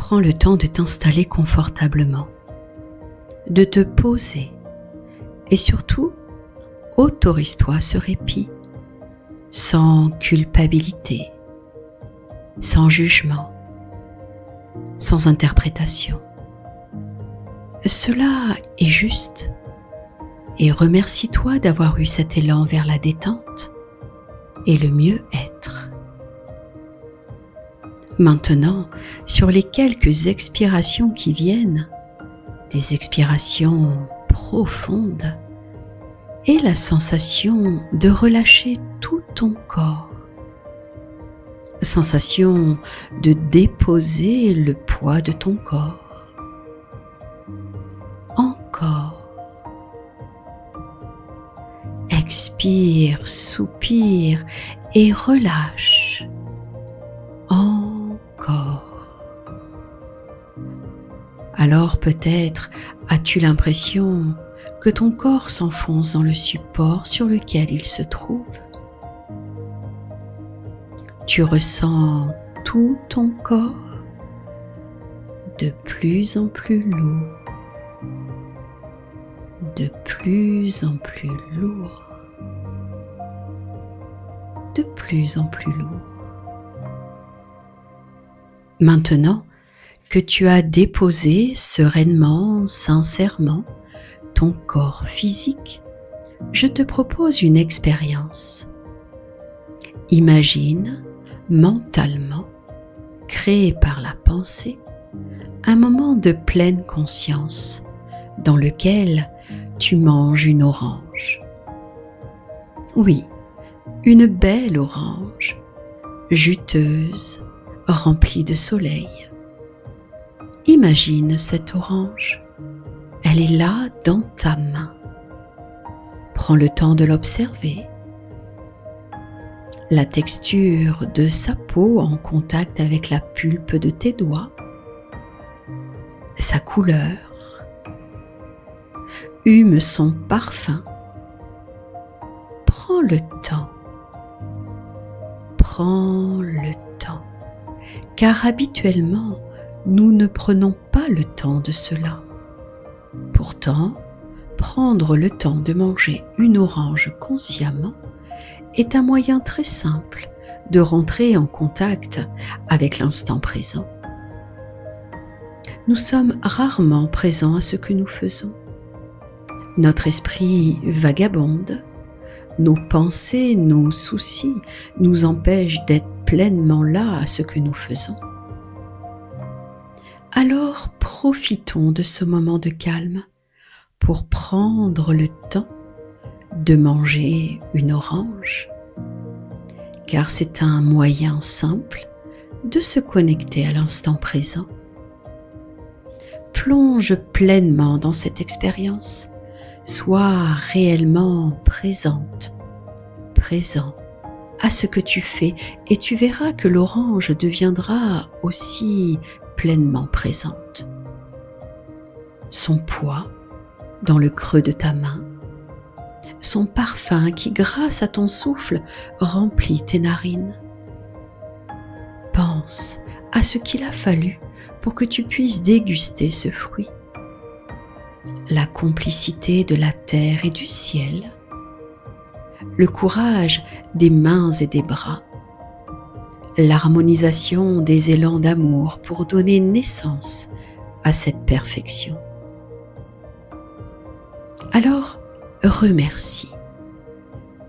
Prends le temps de t'installer confortablement, de te poser et surtout, autorise-toi ce répit, sans culpabilité, sans jugement, sans interprétation. Cela est juste et remercie-toi d'avoir eu cet élan vers la détente et le mieux-être. Maintenant, sur les quelques expirations qui viennent, des expirations profondes, et la sensation de relâcher tout ton corps. Sensation de déposer le poids de ton corps. Encore. Expire, soupire et relâche. Encore. Alors peut-être as-tu l'impression que ton corps s'enfonce dans le support sur lequel il se trouve. Tu ressens tout ton corps de plus en plus lourd, de plus en plus lourd, de plus en plus lourd. Maintenant que tu as déposé sereinement, sincèrement, ton corps physique, je te propose une expérience. Imagine mentalement, créé par la pensée, un moment de pleine conscience dans lequel tu manges une orange. Oui, une belle orange, juteuse, remplie de soleil. Imagine cette orange. Elle est là dans ta main. Prends le temps de l'observer. La texture de sa peau en contact avec la pulpe de tes doigts. Sa couleur. Hume son parfum. Prends le temps. Prends le temps. Car habituellement, nous ne prenons pas le temps de cela. Pourtant, prendre le temps de manger une orange consciemment est un moyen très simple de rentrer en contact avec l'instant présent. Nous sommes rarement présents à ce que nous faisons. Notre esprit vagabonde, nos pensées, nos soucis nous empêchent d'être pleinement là à ce que nous faisons. Alors profitons de ce moment de calme pour prendre le temps de manger une orange, car c'est un moyen simple de se connecter à l'instant présent. Plonge pleinement dans cette expérience, sois réellement présente, présent à ce que tu fais et tu verras que l'orange deviendra aussi pleinement présente. Son poids dans le creux de ta main, son parfum qui, grâce à ton souffle, remplit tes narines. Pense à ce qu'il a fallu pour que tu puisses déguster ce fruit. La complicité de la terre et du ciel, le courage des mains et des bras, l'harmonisation des élans d'amour pour donner naissance à cette perfection. Alors, remercie.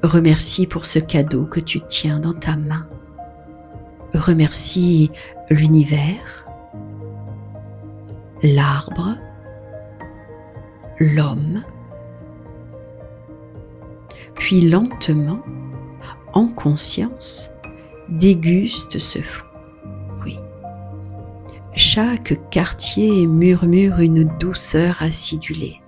Remercie pour ce cadeau que tu tiens dans ta main. Remercie l'univers, l'arbre, l'homme. Puis lentement, en conscience, déguste ce fruit. Chaque quartier murmure une douceur acidulée.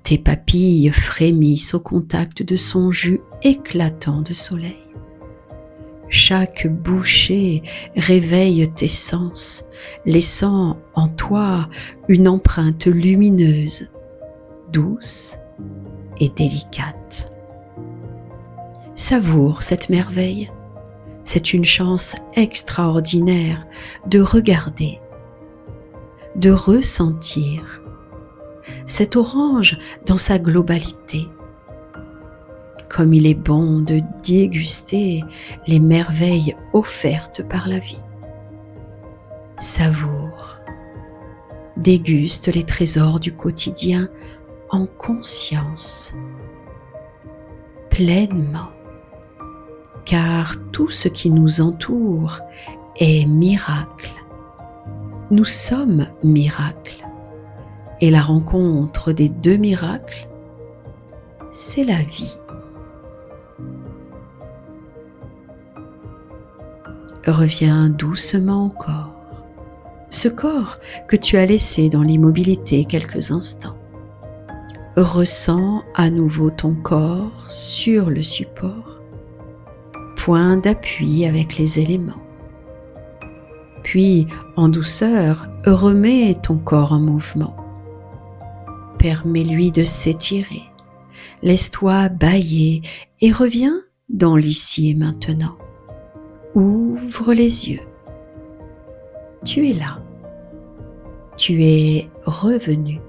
Tes papilles frémissent au contact de son jus éclatant de soleil. Chaque bouchée réveille tes sens, laissant en toi une empreinte lumineuse, douce et délicate. Savoure cette merveille. C'est une chance extraordinaire de regarder de ressentir cet orange dans sa globalité. Comme il est bon de déguster les merveilles offertes par la vie. Savoure, déguste les trésors du quotidien en conscience, pleinement, car tout ce qui nous entoure est miracle. Nous sommes miracles, et la rencontre des deux miracles, c'est la vie. Reviens doucement au corps, ce corps que tu as laissé dans l'immobilité quelques instants. Ressens à nouveau ton corps sur le support, point d'appui avec les éléments. Puis, en douceur, remets ton corps en mouvement. Permets-lui de s'étirer, laisse-toi bâiller et reviens dans l'ici et maintenant. Ouvre les yeux. Tu es là. Tu es revenu.